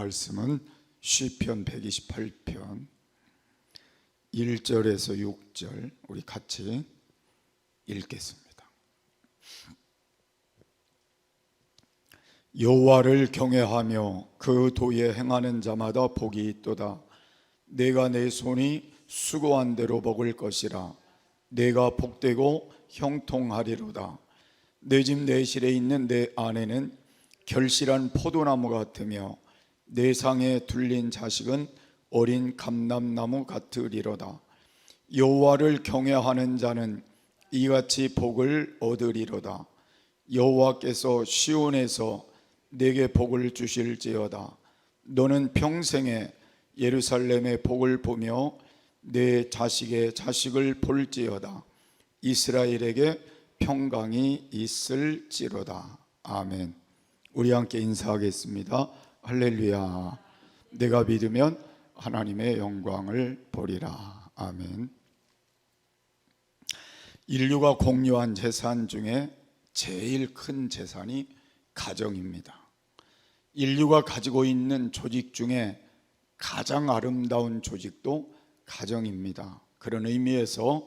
말씀은 시편 128편 1절에서 6절 우리 같이 읽겠습니다. 여호와를 경외하며 그 도에 행하는 자마다 복이 있도다. 내가 내 손이 수고한 대로 먹을 것이라. 내가 복되고 형통하리로다. 내 집 내실에 있는 내 아내는 결실한 포도나무 같으며 내 상에 둘린 자식은 어린 감람나무 같으리로다. 여호와를 경외하는 자는 이같이 복을 얻으리로다. 여호와께서 시온에서 내게 복을 주실지어다. 너는 평생에 예루살렘의 복을 보며 내 자식의 자식을 볼지어다. 이스라엘에게 평강이 있을지로다. 아멘. 우리 함께 인사하겠습니다. 할렐루야. 내가 믿으면 하나님의 영광을 보리라. 아멘. 인류가 공유한 재산 중에 제일 큰 재산이 가정입니다. 인류가 가지고 있는 조직 중에 가장 아름다운 조직도 가정입니다. 그런 의미에서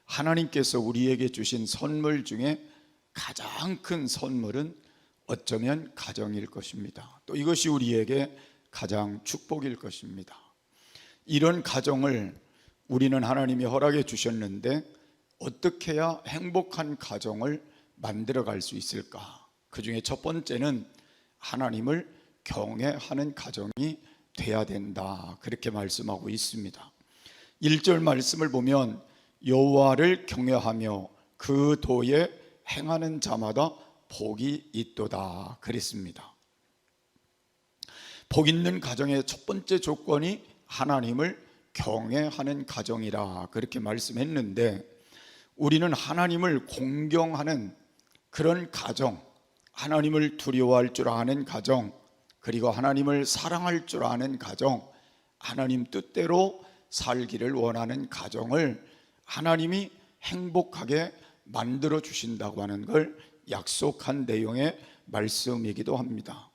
하나님께서 우리에게 주신 선물 중에 가장 큰 선물은 어쩌면 가정일 것입니다. 또 이것이 우리에게 가장 축복일 것입니다. 이런 가정을 우리는 하나님이 허락해 주셨는데 어떻게 해야 행복한 가정을 만들어 갈 수 있을까? 그 중에 첫 번째는 하나님을 경외하는 가정이 돼야 된다, 그렇게 말씀하고 있습니다. 1절 말씀을 보면 여호와를 경외하며 그 도에 행하는 자마다 복이 있도다 그랬습니다. 복 있는 가정의 첫 번째 조건이 하나님을 경외하는 가정이라 그렇게 말씀했는데, 우리는 하나님을 공경하는 그런 가정, 하나님을 두려워할 줄 아는 가정, 그리고 하나님을 사랑할 줄 아는 가정, 하나님 뜻대로 살기를 원하는 가정을 하나님이 행복하게 만들어 주신다고 하는 걸 약속한 내용의 말씀이기도 합니다.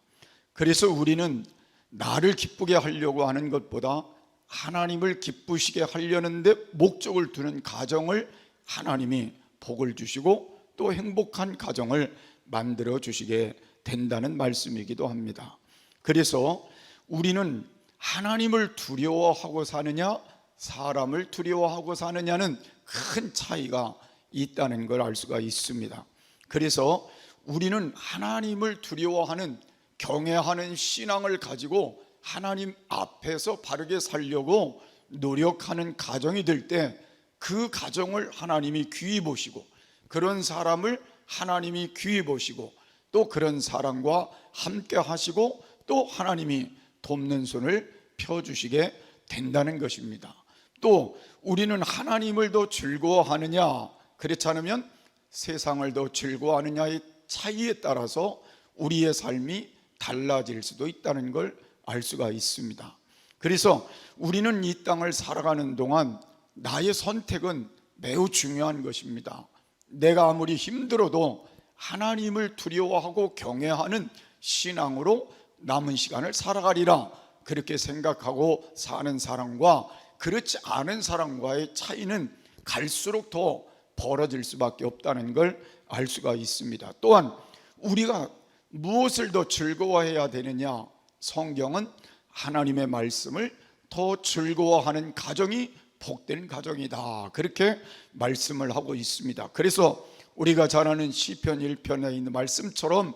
그래서 우리는 나를 기쁘게 하려고 하는 것보다 하나님을 기쁘시게 하려는데 목적을 두는 가정을 하나님이 복을 주시고 또 행복한 가정을 만들어 주시게 된다는 말씀이기도 합니다. 그래서 우리는 하나님을 두려워하고 사느냐 사람을 두려워하고 사느냐는 큰 차이가 있다는 걸 알 수가 있습니다. 그래서 우리는 하나님을 두려워하는 경외하는 신앙을 가지고 하나님 앞에서 바르게 살려고 노력하는 가정이 될 때 그 가정을 하나님이 귀히 보시고, 그런 사람을 하나님이 귀히 보시고, 또 그런 사람과 함께 하시고 또 하나님이 돕는 손을 펴주시게 된다는 것입니다. 또 우리는 하나님을 더 즐거워하느냐 그렇지 않으면 세상을 더 즐거워하느냐의 차이에 따라서 우리의 삶이 달라질 수도 있다는 걸 알 수가 있습니다. 그래서 우리는 이 땅을 살아가는 동안 나의 선택은 매우 중요한 것입니다. 내가 아무리 힘들어도 하나님을 두려워하고 경외하는 신앙으로 남은 시간을 살아가리라 그렇게 생각하고 사는 사람과 그렇지 않은 사람과의 차이는 갈수록 더 벌어질 수밖에 없다는 걸 알 수가 있습니다. 또한 우리가 무엇을 더 즐거워해야 되느냐, 성경은 하나님의 말씀을 더 즐거워하는 가정이 복된 가정이다 그렇게 말씀을 하고 있습니다. 그래서 우리가 잘 아는 시편 1편에 있는 말씀처럼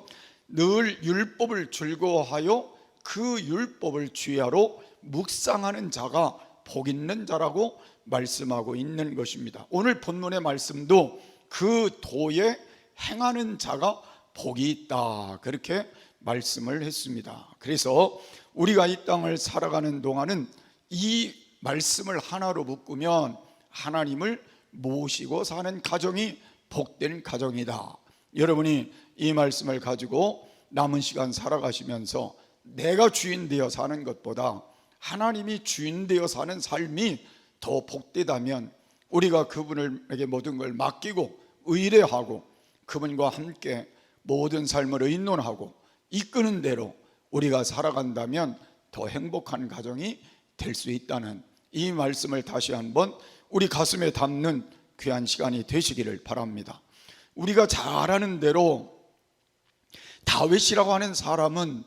늘 율법을 즐거워하여 그 율법을 주야로 묵상하는 자가 복 있는 자라고 말씀하고 있는 것입니다. 오늘 본문의 말씀도 그 도에 행하는 자가 복이 있다 그렇게 말씀을 했습니다. 그래서 우리가 이 땅을 살아가는 동안은 이 말씀을 하나로 묶으면 하나님을 모시고 사는 가정이 복된 가정이다. 여러분이 이 말씀을 가지고 남은 시간 살아가시면서 내가 주인 되어 사는 것보다 하나님이 주인 되어 사는 삶이 더 복되다면 우리가 그분에게 모든 걸 맡기고 의뢰하고 그분과 함께 모든 삶을 의논하고 이끄는 대로 우리가 살아간다면 더 행복한 가정이 될 수 있다는 이 말씀을 다시 한번 우리 가슴에 담는 귀한 시간이 되시기를 바랍니다. 우리가 잘 아는 대로 다윗이라고 하는 사람은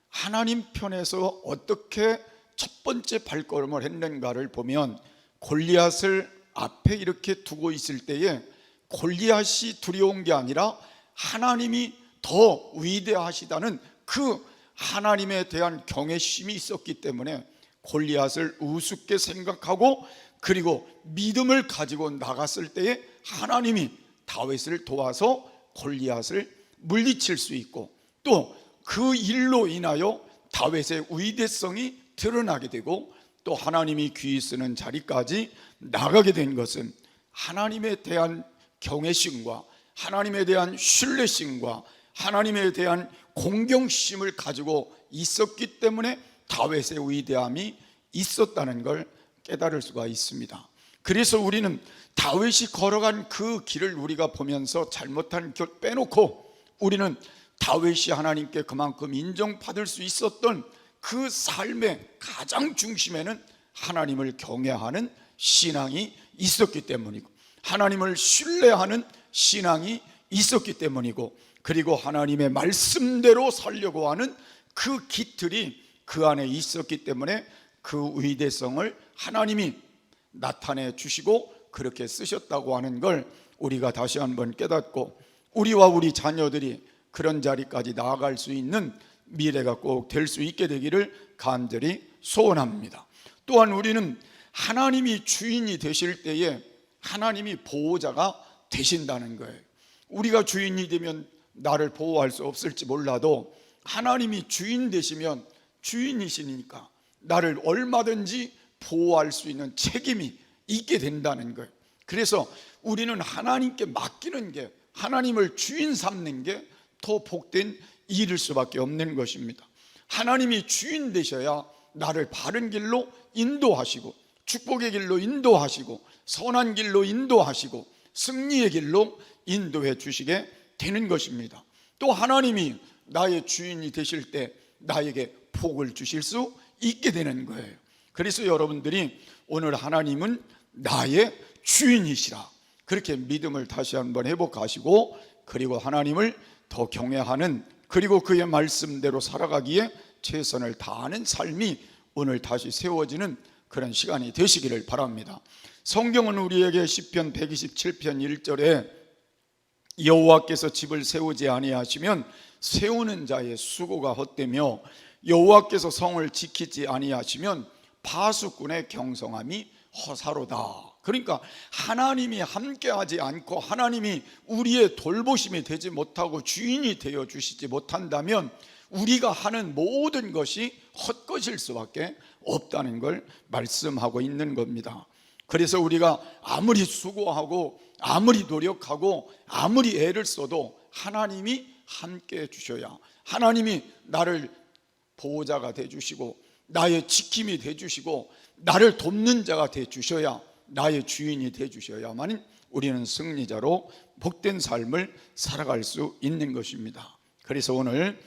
하나님 편에서 어떻게 첫 번째 발걸음을 했는가를 보면, 골리앗을 앞에 이렇게 두고 있을 때에 골리앗이 두려운 게 아니라 하나님이 더 위대하시다는 그 하나님에 대한 경외심이 있었기 때문에 골리앗을 우습게 생각하고, 그리고 믿음을 가지고 나갔을 때에 하나님이 다윗을 도와서 골리앗을 물리칠 수 있고, 또 그 일로 인하여 다윗의 위대성이 드러나게 되고, 또 하나님이 귀히 쓰는 자리까지 나가게 된 것은 하나님에 대한 경외심과 하나님에 대한 신뢰심과 하나님에 대한 공경심을 가지고 있었기 때문에 다윗의 위대함이 있었다는 걸 깨달을 수가 있습니다. 그래서 우리는 다윗이 걸어간 그 길을 우리가 보면서 잘못한 길 빼놓고, 우리는 다윗이 하나님께 그만큼 인정받을 수 있었던 그 삶의 가장 중심에는 하나님을 경외하는 신앙이 있었기 때문이고, 하나님을 신뢰하는 신앙이 있었기 때문이고, 그리고 하나님의 말씀대로 살려고 하는 그 기틀이 그 안에 있었기 때문에 그 위대성을 하나님이 나타내 주시고 그렇게 쓰셨다고 하는 걸 우리가 다시 한번 깨닫고, 우리와 우리 자녀들이 그런 자리까지 나아갈 수 있는 미래가 꼭 될 수 있게 되기를 간절히 소원합니다. 또한 우리는 하나님이 주인이 되실 때에 하나님이 보호자가 되신다는 거예요. 우리가 주인이 되면 나를 보호할 수 없을지 몰라도 하나님이 주인 되시면 주인이시니까 나를 얼마든지 보호할 수 있는 책임이 있게 된다는 거예요. 그래서 우리는 하나님께 맡기는 게, 하나님을 주인 삼는 게 더 복된 일일 수밖에 없는 것입니다. 하나님이 주인 되셔야 나를 바른 길로 인도하시고, 축복의 길로 인도하시고, 선한 길로 인도하시고, 승리의 길로 인도해 주시게 되는 것입니다. 또 하나님이 나의 주인이 되실 때 나에게 복을 주실 수 있게 되는 거예요. 그래서 여러분들이 오늘 하나님은 나의 주인이시라, 그렇게 믿음을 다시 한번 회복하시고, 그리고 하나님을 더 경외하는, 그리고 그의 말씀대로 살아가기에 최선을 다하는 삶이 오늘 다시 세워지는 그런 시간이 되시기를 바랍니다. 성경은 우리에게 시편 127편 1절에 여호와께서 집을 세우지 아니하시면 세우는 자의 수고가 헛되며 여호와께서 성을 지키지 아니하시면 파수꾼의 경성함이 허사로다. 그러니까 하나님이 함께하지 않고 하나님이 우리의 돌보심이 되지 못하고 주인이 되어 주시지 못한다면 우리가 하는 모든 것이 헛것일 수밖에 없다는 걸 말씀하고 있는 겁니다. 그래서 우리가 아무리 수고하고 아무리 노력하고 아무리 애를 써도 하나님이 함께 해주셔야, 하나님이 나를 보호자가 되어주시고 나의 지킴이 되어주시고 나를 돕는 자가 되어주셔야, 나의 주인이 되어주셔야만 우리는 승리자로 복된 삶을 살아갈 수 있는 것입니다. 그래서 오늘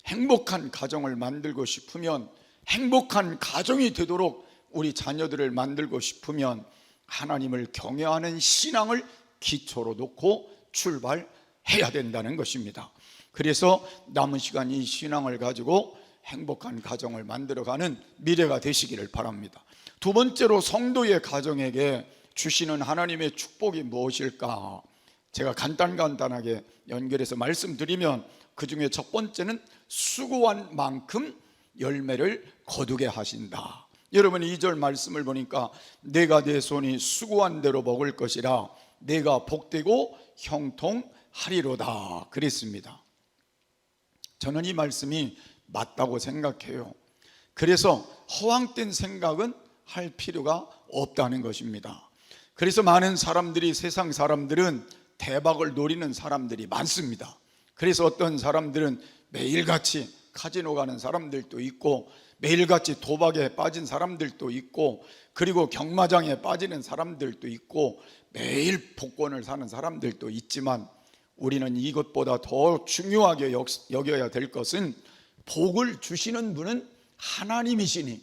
행복한 가정을 만들고 싶으면, 행복한 가정이 되도록 우리 자녀들을 만들고 싶으면 하나님을 경외하는 신앙을 기초로 놓고 출발해야 된다는 것입니다. 그래서 남은 시간 이 신앙을 가지고 행복한 가정을 만들어가는 미래가 되시기를 바랍니다. 두 번째로 성도의 가정에게 주시는 하나님의 축복이 무엇일까? 제가 간단하게 연결해서 말씀드리면, 그 중에 첫 번째는 수고한 만큼 열매를 거두게 하신다. 여러분 2절 말씀을 보니까 내가 내 손이 수고한 대로 먹을 것이라 내가 복되고 형통하리로다 그랬습니다. 저는 이 말씀이 맞다고 생각해요. 그래서 허황된 생각은 할 필요가 없다는 것입니다. 그래서 많은 사람들이, 세상 사람들은 대박을 노리는 사람들이 많습니다. 그래서 어떤 사람들은 매일같이 카지노 가는 사람들도 있고, 매일같이 도박에 빠진 사람들도 있고, 그리고 경마장에 빠지는 사람들도 있고, 매일 복권을 사는 사람들도 있지만, 우리는 이것보다 더 중요하게 여겨야 될 것은 복을 주시는 분은 하나님이시니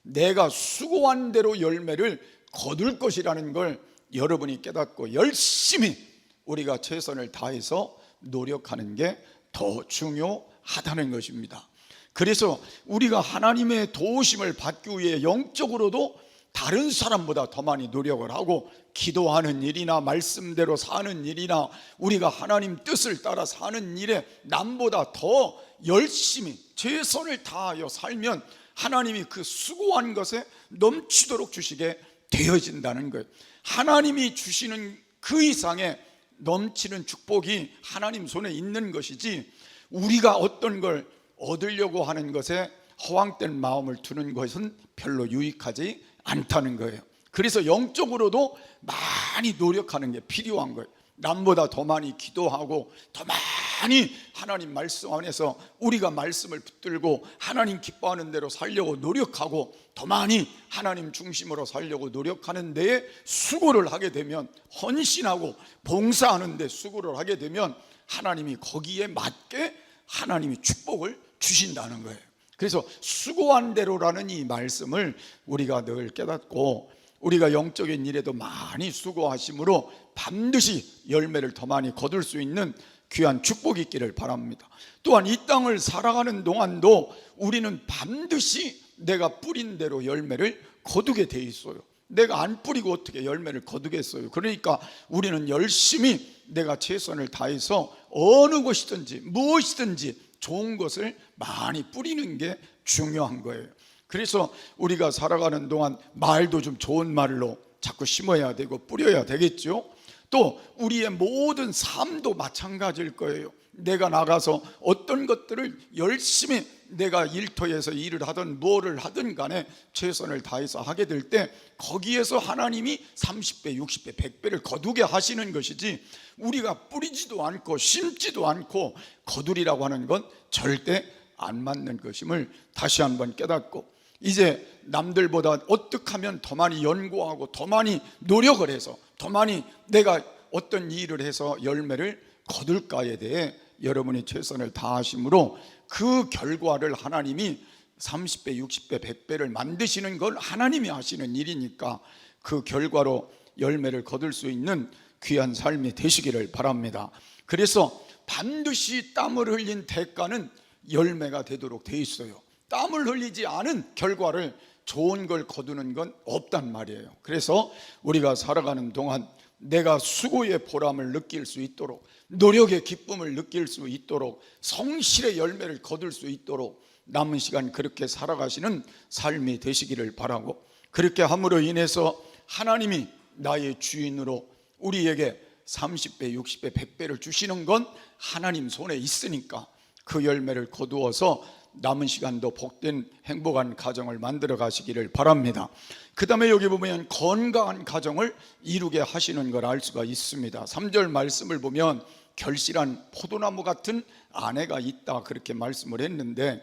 내가 수고한 대로 열매를 거둘 것이라는 걸 여러분이 깨닫고 열심히 우리가 최선을 다해서 노력하는 게 더 중요하다는 것입니다. 그래서 우리가 하나님의 도우심을 받기 위해 영적으로도 다른 사람보다 더 많이 노력을 하고 기도하는 일이나 말씀대로 사는 일이나 우리가 하나님 뜻을 따라 사는 일에 남보다 더 열심히 최선을 다하여 살면 하나님이 그 수고한 것에 넘치도록 주시게 되어진다는 거예요. 하나님이 주시는 그 이상의 넘치는 축복이 하나님 손에 있는 것이지 우리가 어떤 걸 얻으려고 하는 것에 허황된 마음을 두는 것은 별로 유익하지 않다는 거예요. 그래서 영적으로도 많이 노력하는 게 필요한 거예요. 남보다 더 많이 기도하고 더 많이 하나님 말씀 안에서 우리가 말씀을 붙들고 하나님 기뻐하는 대로 살려고 노력하고 더 많이 하나님 중심으로 살려고 노력하는 데에 수고를 하게 되면, 헌신하고 봉사하는 데 수고를 하게 되면 하나님이 거기에 맞게 하나님이 축복을 주신다는 거예요. 그래서 수고한 대로라는 이 말씀을 우리가 늘 깨닫고 우리가 영적인 일에도 많이 수고하심으로 반드시 열매를 더 많이 거둘 수 있는 귀한 축복이 있기를 바랍니다. 또한 이 땅을 살아가는 동안도 우리는 반드시 내가 뿌린 대로 열매를 거두게 돼 있어요. 내가 안 뿌리고 어떻게 열매를 거두겠어요? 그러니까 우리는 열심히 내가 최선을 다해서 어느 것이든지 무엇이든지 좋은 것을 많이 뿌리는 게 중요한 거예요. 그래서 우리가 살아가는 동안 말도 좀 좋은 말로 자꾸 심어야 되고 뿌려야 되겠죠. 또 우리의 모든 삶도 마찬가지일 거예요. 내가 나가서 어떤 것들을 열심히 내가 일터에서 일을 하든 뭐를 하든 간에 최선을 다해서 하게 될 때 거기에서 하나님이 30배, 60배, 100배를 거두게 하시는 것이지 우리가 뿌리지도 않고 심지도 않고 거두리라고 하는 건 절대 안 맞는 것임을 다시 한번 깨닫고, 이제 남들보다 어떻게 하면 더 많이 연구하고 더 많이 노력을 해서 더 많이 내가 어떤 일을 해서 열매를 거둘까에 대해 여러분이 최선을 다하심으로 그 결과를 하나님이 30배, 60배, 100배를 만드시는 걸 하나님이 하시는 일이니까 그 결과로 열매를 거둘 수 있는 귀한 삶이 되시기를 바랍니다. 그래서 반드시 땀을 흘린 대가는 열매가 되도록 돼 있어요. 땀을 흘리지 않은 결과를 좋은 걸 거두는 건 없단 말이에요. 그래서 우리가 살아가는 동안 내가 수고의 보람을 느낄 수 있도록, 노력의 기쁨을 느낄 수 있도록, 성실의 열매를 거둘 수 있도록 남은 시간 그렇게 살아가시는 삶이 되시기를 바라고, 그렇게 함으로 인해서 하나님이 나의 주인으로 우리에게 30배, 60배, 100배를 주시는 건 하나님 손에 있으니까 그 열매를 거두어서 남은 시간도 복된 행복한 가정을 만들어 가시기를 바랍니다. 그 다음에 여기 보면 건강한 가정을 이루게 하시는 걸 알 수가 있습니다. 3절 말씀을 보면 결실한 포도나무 같은 아내가 있다 그렇게 말씀을 했는데,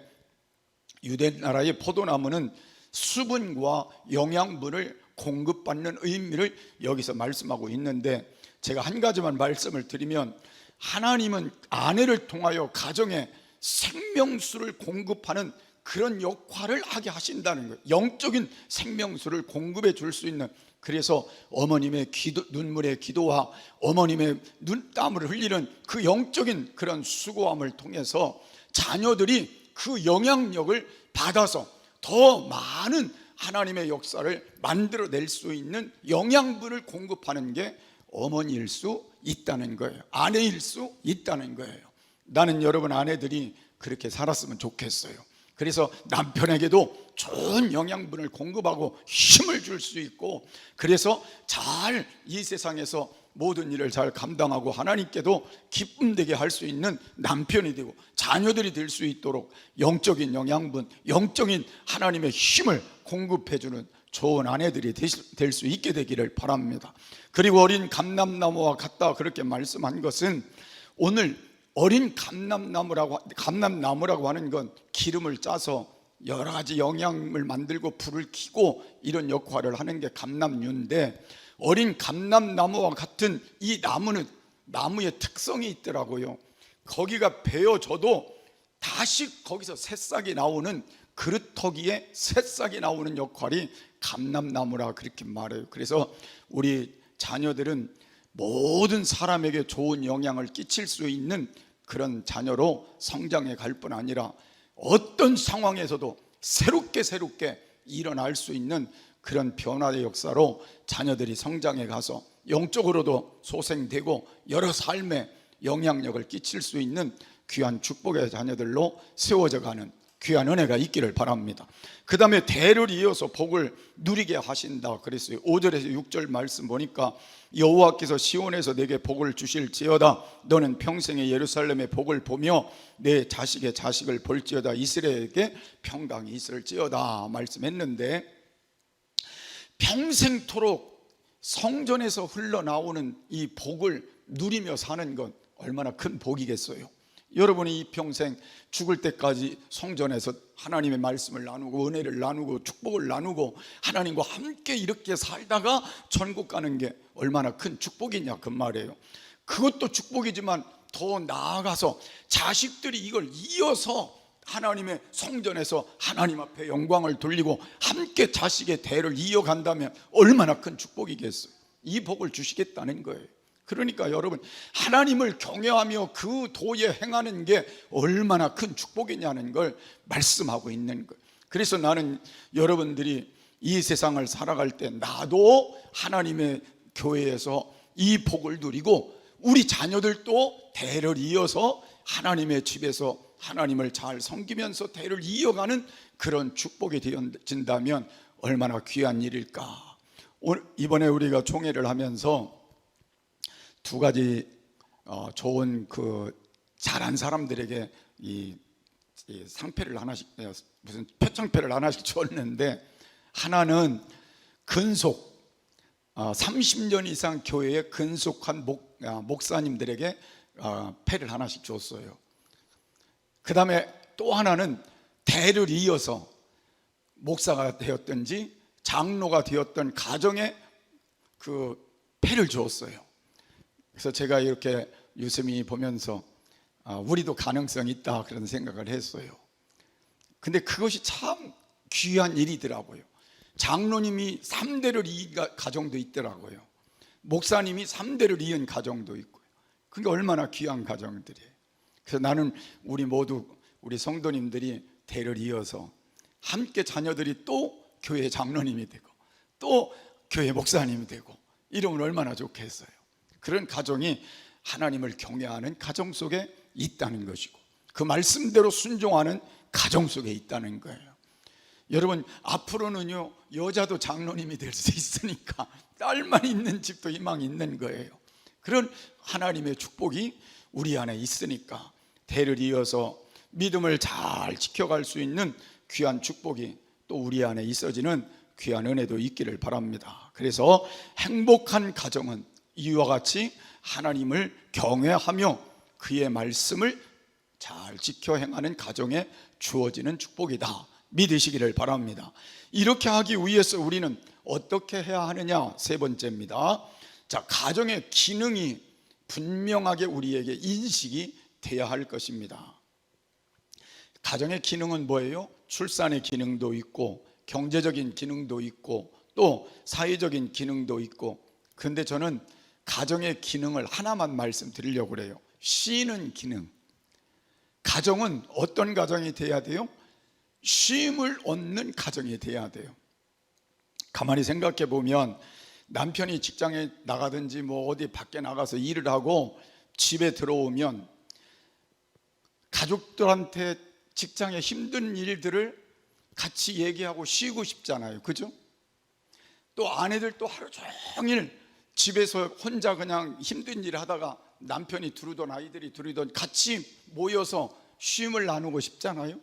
유대 나라의 포도나무는 수분과 영양분을 공급받는 의미를 여기서 말씀하고 있는데, 제가 한 가지만 말씀을 드리면 하나님은 아내를 통하여 가정에 생명수를 공급하는 그런 역할을 하게 하신다는 거예요. 영적인 생명수를 공급해 줄 수 있는, 그래서 어머님의 눈물의 기도와 어머님의 눈땀을 흘리는 그 영적인 그런 수고함을 통해서 자녀들이 그 영향력을 받아서 더 많은 하나님의 역사를 만들어낼 수 있는 영양분을 공급하는 게 어머니일 수 있다는 거예요. 아내일 수 있다는 거예요. 나는 여러분 아내들이 그렇게 살았으면 좋겠어요. 그래서 남편에게도 좋은 영양분을 공급하고 힘을 줄 수 있고, 그래서 잘 이 세상에서 모든 일을 잘 감당하고 하나님께도 기쁨 되게 할 수 있는 남편이 되고 자녀들이 될 수 있도록 영적인 영양분, 영적인 하나님의 힘을 공급해주는 좋은 아내들이 될 수 있게 되기를 바랍니다. 그리고 어린 감람나무와 같다 그렇게 말씀한 것은, 오늘 어린 감람나무라고 하는 건 기름을 짜서 여러 가지 영양을 만들고 불을 켜고 이런 역할을 하는 게 감람류인데, 어린 감람나무와 같은 이 나무는 나무의 특성이 있더라고요. 거기가 베어져도 다시 거기서 새싹이 나오는 그릇터기에 새싹이 나오는 역할이 감람나무라 그렇게 말해요. 그래서 우리 자녀들은 모든 사람에게 좋은 영향을 끼칠 수 있는 그런 자녀로 성장해 갈 뿐 아니라 어떤 상황에서도 새롭게 일어날 수 있는 그런 변화의 역사로 자녀들이 성장해 가서 영적으로도 소생되고 여러 삶에 영향력을 끼칠 수 있는 귀한 축복의 자녀들로 세워져 가는 귀한 은혜가 있기를 바랍니다. 그 다음에 대를 이어서 복을 누리게 하신다 그랬어요. 5절에서 6절 말씀 보니까 여호와께서 시온에서 내게 복을 주실지어다. 너는 평생에 예루살렘의 복을 보며 내 자식의 자식을 볼지어다. 이스라엘에게 평강이 있을지어다 말씀했는데, 평생토록 성전에서 흘러나오는 이 복을 누리며 사는 건 얼마나 큰 복이겠어요. 여러분이 이 평생 죽을 때까지 성전에서 하나님의 말씀을 나누고 은혜를 나누고 축복을 나누고 하나님과 함께 이렇게 살다가 천국 가는 게 얼마나 큰 축복이냐 그 말이에요. 그것도 축복이지만 더 나아가서 자식들이 이걸 이어서 하나님의 성전에서 하나님 앞에 영광을 돌리고 함께 자식의 대를 이어간다면 얼마나 큰 축복이겠어요. 이 복을 주시겠다는 거예요. 그러니까 여러분, 하나님을 경외하며 그 도에 행하는 게 얼마나 큰 축복이냐는 걸 말씀하고 있는 거예요. 그래서 나는 여러분들이 이 세상을 살아갈 때 나도 하나님의 교회에서 이 복을 누리고 우리 자녀들도 대를 이어서 하나님의 집에서 하나님을 잘 섬기면서 대를 이어가는 그런 축복이 되어진다면 얼마나 귀한 일일까. 이번에 우리가 총회를 하면서 두 가지 좋은 잘한 사람들에게 이 상패를 하나씩, 무슨 표창패를 하나씩 줬는데, 하나는 근속 30년 이상 교회에 근속한 목사님들에게 패를 하나씩 줬어요. 그 다음에 또 하나는 대를 이어서 목사가 되었든지 장로가 되었던 가정에 그 패를 주었어요. 그래서 제가 이렇게 유심히 보면서 우리도 가능성이 있다 그런 생각을 했어요. 근데 그것이 참 귀한 일이더라고요. 장로님이 3대를 이은 가정도 있더라고요. 목사님이 3대를 이은 가정도 있고요. 그게 얼마나 귀한 가정들이에요. 그래서 나는 우리 모두 우리 성도님들이 대를 이어서 함께 자녀들이 또 교회 장로님이 되고 또 교회 목사님이 되고 이러면 얼마나 좋겠어요. 그런 가정이 하나님을 경외하는 가정 속에 있다는 것이고 그 말씀대로 순종하는 가정 속에 있다는 거예요. 여러분, 앞으로는요 여자도 장로님이 될 수 있으니까 딸만 있는 집도 희망이 있는 거예요. 그런 하나님의 축복이 우리 안에 있으니까 대를 이어서 믿음을 잘 지켜갈 수 있는 귀한 축복이 또 우리 안에 있어지는 귀한 은혜도 있기를 바랍니다. 그래서 행복한 가정은 이와 같이 하나님을 경외하며 그의 말씀을 잘 지켜 행하는 가정에 주어지는 축복이다 믿으시기를 바랍니다. 이렇게 하기 위해서 우리는 어떻게 해야 하느냐, 세 번째입니다. 자, 가정의 기능이 분명하게 우리에게 인식이 돼야 할 것입니다. 가정의 기능은 뭐예요? 출산의 기능도 있고 경제적인 기능도 있고 또 사회적인 기능도 있고, 근데 저는 가정의 기능을 하나만 말씀드리려고 그래요. 쉬는 기능. 가정은 어떤 가정이 돼야 돼요? 쉼을 얻는 가정이 돼야 돼요. 가만히 생각해 보면 남편이 직장에 나가든지 뭐 어디 밖에 나가서 일을 하고 집에 들어오면 가족들한테 직장의 힘든 일들을 같이 얘기하고 쉬고 싶잖아요. 그죠? 또 아내들 또 하루 종일 집에서 혼자 그냥 힘든 일 하다가 남편이 두르던 아이들이 두르던 같이 모여서 쉼을 나누고 싶잖아요.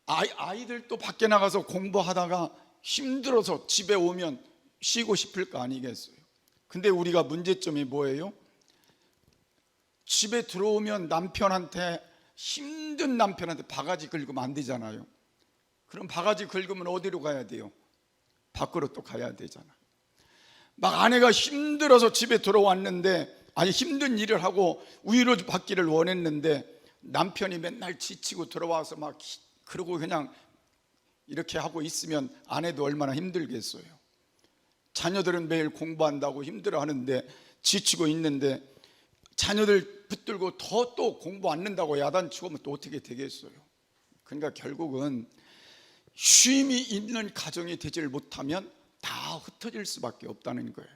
아이들 또 밖에 나가서 공부하다가 힘들어서 집에 오면 쉬고 싶을 거 아니겠어요. 근데 우리가 문제점이 뭐예요? 집에 들어오면 힘든 남편한테 바가지 긁으면 안 되잖아요. 그럼 바가지 긁으면 어디로 가야 돼요? 밖으로 또 가야 되잖아요. 막 아내가 힘들어서 집에 들어왔는데, 아니 힘든 일을 하고 위로 받기를 원했는데 남편이 맨날 지치고 들어와서 막 그리고 그냥 이렇게 하고 있으면 아내도 얼마나 힘들겠어요. 자녀들은 매일 공부한다고 힘들어하는데 지치고 있는데 자녀들 붙들고 더 또 공부 안 는다고 야단치고 하면 또 어떻게 되겠어요? 그러니까 결국은 쉼이 있는 가정이 되질 못하면 다 흩어질 수밖에 없다는 거예요.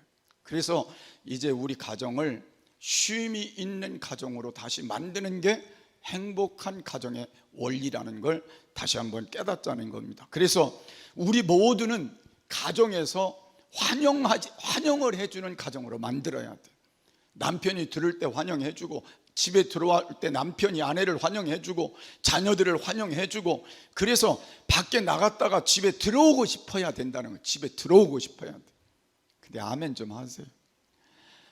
그래서 이제 우리 가정을 쉼이 있는 가정으로 다시 만드는 게 행복한 가정의 원리라는 걸 다시 한번 깨닫자는 겁니다. 그래서 우리 모두는 가정에서 환영을 해주는 가정으로 만들어야 돼. 남편이 들을 때 환영해주고, 집에 들어올 때 남편이 아내를 환영해주고, 자녀들을 환영해주고, 그래서 밖에 나갔다가 집에 들어오고 싶어야 된다는 거예요. 집에 들어오고 싶어야 돼. 근데 아멘 좀 하세요.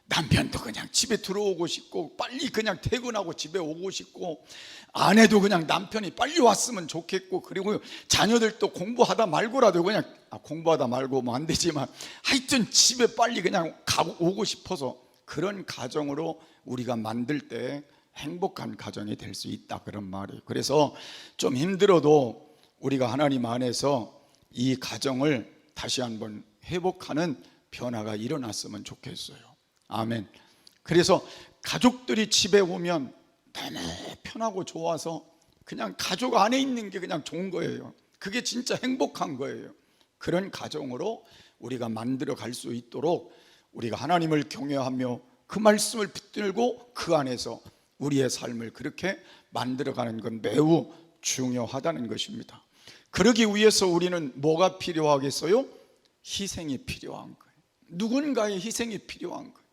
남편도 그냥 집에 들어오고 싶고, 빨리 그냥 퇴근하고 집에 오고 싶고, 아내도 그냥 남편이 빨리 왔으면 좋겠고, 그리고 자녀들도 공부하다 말고라도 그냥 공부하다 말고 뭐 안 되지만 하여튼 집에 빨리 그냥 오고 싶어서, 그런 가정으로 우리가 만들 때 행복한 가정이 될 수 있다, 그런 말이에요. 그래서 좀 힘들어도 우리가 하나님 안에서 이 가정을 다시 한번 회복하는 변화가 일어났으면 좋겠어요. 아멘. 그래서 가족들이 집에 오면 너무 편하고 좋아서 그냥 가족 안에 있는 게 그냥 좋은 거예요. 그게 진짜 행복한 거예요. 그런 가정으로 우리가 만들어 갈 수 있도록 우리가 하나님을 경외하며 그 말씀을 붙들고 그 안에서 우리의 삶을 그렇게 만들어가는 건 매우 중요하다는 것입니다. 그러기 위해서 우리는 뭐가 필요하겠어요? 희생이 필요한 거예요. 누군가의 희생이 필요한 거예요.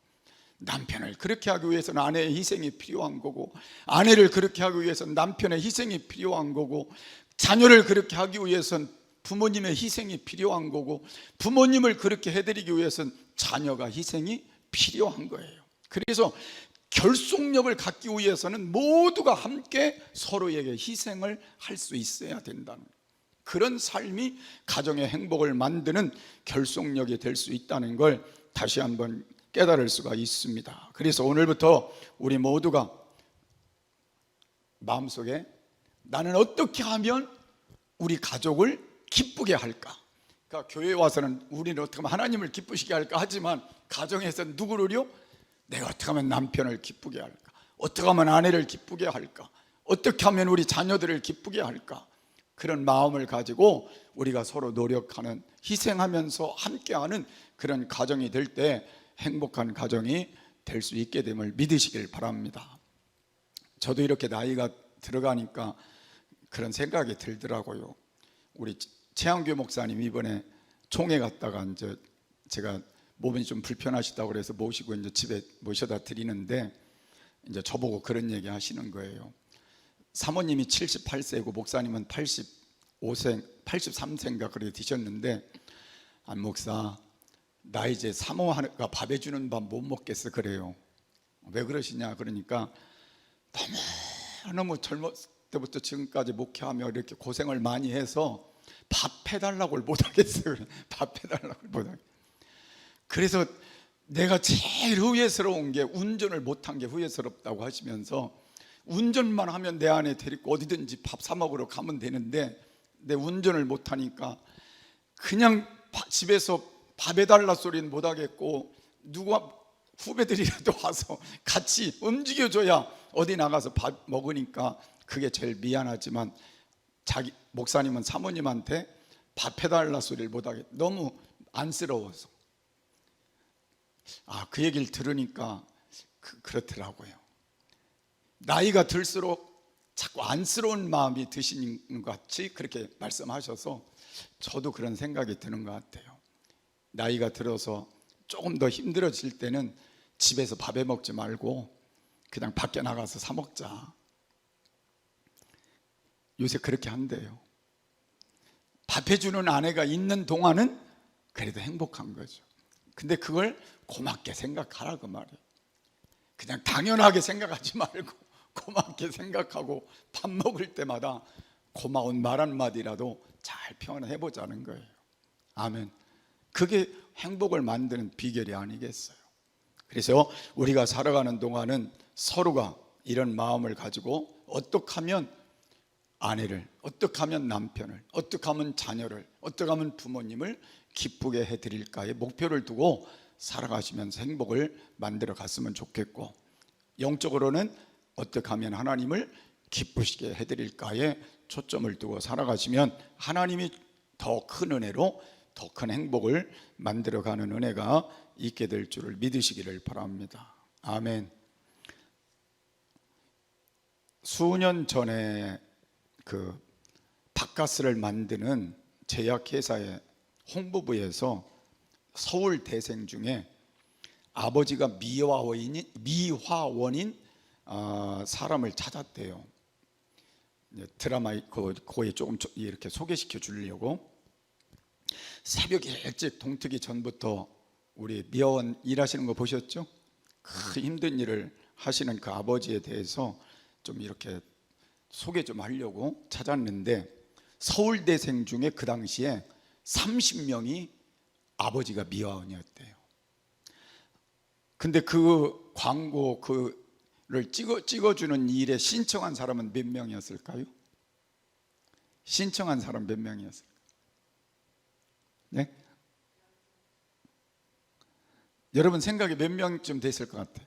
남편을 그렇게 하기 위해서는 아내의 희생이 필요한 거고, 아내를 그렇게 하기 위해서는 남편의 희생이 필요한 거고, 자녀를 그렇게 하기 위해서는 부모님의 희생이 필요한 거고, 부모님을 그렇게 해드리기 위해서는 자녀가 희생이 필요한 거예요. 그래서 결속력을 갖기 위해서는 모두가 함께 서로에게 희생을 할 수 있어야 된다는, 그런 삶이 가정의 행복을 만드는 결속력이 될 수 있다는 걸 다시 한번 깨달을 수가 있습니다. 그래서 오늘부터 우리 모두가 마음속에 나는 어떻게 하면 우리 가족을 기쁘게 할까? 그러니까 교회에 와서는 우리는 어떻게 하면 하나님을 기쁘시게 할까 하지만, 가정에서는 누구를요? 내가 어떻게 하면 남편을 기쁘게 할까? 어떻게 하면 아내를 기쁘게 할까? 어떻게 하면 우리 자녀들을 기쁘게 할까? 그런 마음을 가지고 우리가 서로 노력하는, 희생하면서 함께하는 그런 가정이 될 때 행복한 가정이 될 수 있게 됨을 믿으시길 바랍니다. 저도 이렇게 나이가 들어가니까 그런 생각이 들더라고요. 우리 최한규 목사님 이번에 총회 갔다가 이제 제가 몸이 좀 불편하시다고 그래서 모시고 이제 집에 모셔다 드리는데, 이제 저보고 그런 얘기 하시는 거예요. 사모님이 78세고 목사님은 83세인가 그렇게 되셨는데, 안 목사, 나 이제 사모가 밥 해주는 밥 못 먹겠어 그래요. 왜 그러시냐 그러니까, 너무 젊었을 때부터 지금까지 목회하며 이렇게 고생을 많이 해서 밥 해달라고 못 하겠어요. 밥 해달라고 못 하겠어요. 그래서 내가 제일 후회스러운 게 운전을 못한 게 후회스럽다고 하시면서, 운전만 하면 내 아내 데리고 어디든지 밥 사 먹으러 가면 되는데, 내 운전을 못하니까 그냥 집에서 밥 해달라 소리는 못 하겠고, 누가 후배들이라도 와서 같이 움직여줘야 어디 나가서 밥 먹으니까 그게 제일 미안하지만, 자기 목사님은 사모님한테 밥 해달라 소리를 못 하겠, 너무 안쓰러워서. 그 얘기를 들으니까 그렇더라고요. 나이가 들수록 자꾸 안쓰러운 마음이 드시는 것 같이 그렇게 말씀하셔서 저도 그런 생각이 드는 것 같아요. 나이가 들어서 조금 더 힘들어질 때는 집에서 밥 해 먹지 말고 그냥 밖에 나가서 사 먹자. 요새 그렇게 한대요. 밥 해주는 아내가 있는 동안은 그래도 행복한 거죠. 근데 그걸 고맙게 생각하라 그 말이에요. 그냥 당연하게 생각하지 말고 고맙게 생각하고 밥 먹을 때마다 고마운 말 한마디라도 잘 표현해보자는 거예요. 아멘. 그게 행복을 만드는 비결이 아니겠어요. 그래서 우리가 살아가는 동안은 서로가 이런 마음을 가지고 어떻게 하면 아내를, 어떻게 하면 남편을, 어떻게 하면 자녀를, 어떻게 하면 부모님을 기쁘게 해드릴까의 목표를 두고 살아가시면서 행복을 만들어 갔으면 좋겠고, 영적으로는 어떻게 하면 하나님을 기쁘시게 해드릴까에 초점을 두고 살아가시면 하나님이 더 큰 은혜로 더 큰 행복을 만들어가는 은혜가 있게 될 줄을 믿으시기를 바랍니다. 아멘. 수년 전에 그 닭가스를 만드는 제약회사의 홍보부에서 서울 대생 중에 아버지가 미화원인 사람을 찾았대요. 드라마 거에 조금 이렇게 소개시켜 주려고 새벽 일찍 동트기 전부터 우리 미화원 일하시는 거 보셨죠? 그 힘든 일을 하시는 그 아버지에 대해서 좀 이렇게 소개 좀 하려고 찾았는데, 서울대생 중에 그 당시에 30명이 아버지가 미화원이었대요. 근데 그 광고 그를 찍어주는 일에 신청한 사람은 몇 명이었을까요? 신청한 사람 몇 명이었을까요? 네? 여러분 생각에 몇 명쯤 됐을 것 같아요?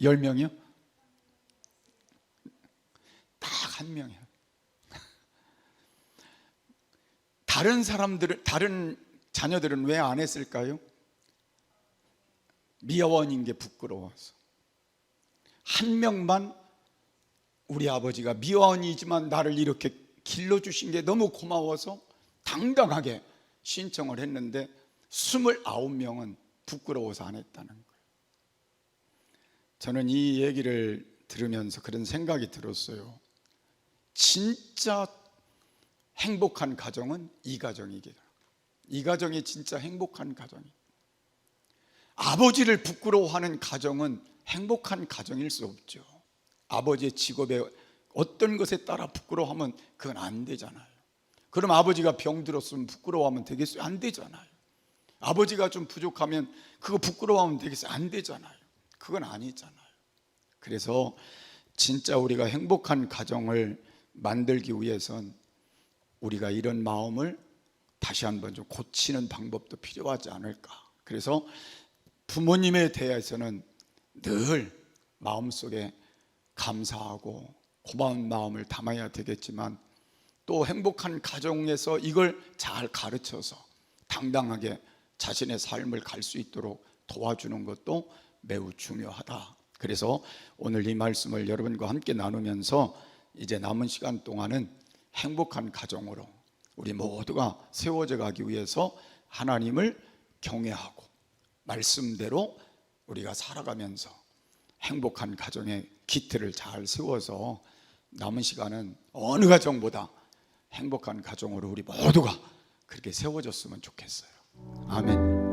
10명이요? 딱 한 명이에요. 다른 사람들은, 다른 자녀들은 왜 안 했을까요? 미화원인 게 부끄러워서. 한 명만 우리 아버지가 미화원이지만 나를 이렇게 길러주신 게 너무 고마워서 당당하게 신청을 했는데 29명은 부끄러워서 안 했다는 거예요. 저는 이 얘기를 들으면서 그런 생각이 들었어요. 진짜 행복한 가정은 이 가정이기도. 이 가정이 진짜 행복한 가정이. 아버지를 부끄러워하는 가정은 행복한 가정일 수 없죠. 아버지의 직업에 어떤 것에 따라 부끄러워하면 그건 안 되잖아요. 그럼 아버지가 병들었으면 부끄러워하면 되겠어요? 안 되잖아요. 아버지가 좀 부족하면 그거 부끄러워하면 되겠어요? 안 되잖아요. 그건 아니잖아요. 그래서 진짜 우리가 행복한 가정을 만들기 위해선 우리가 이런 마음을 다시 한번 좀 고치는 방법도 필요하지 않을까. 그래서 부모님에 대해서는 늘 마음속에 감사하고 고마운 마음을 담아야 되겠지만, 또 행복한 가정에서 이걸 잘 가르쳐서 당당하게 자신의 삶을 갈 수 있도록 도와주는 것도 매우 중요하다. 그래서 오늘 이 말씀을 여러분과 함께 나누면서 이제 남은 시간 동안은 행복한 가정으로 우리 모두가 세워져 가기 위해서 하나님을 경외하고 말씀대로 우리가 살아가면서 행복한 가정의 기틀을 잘 세워서 남은 시간은 어느 가정보다 행복한 가정으로 우리 모두가 그렇게 세워졌으면 좋겠어요. 아멘.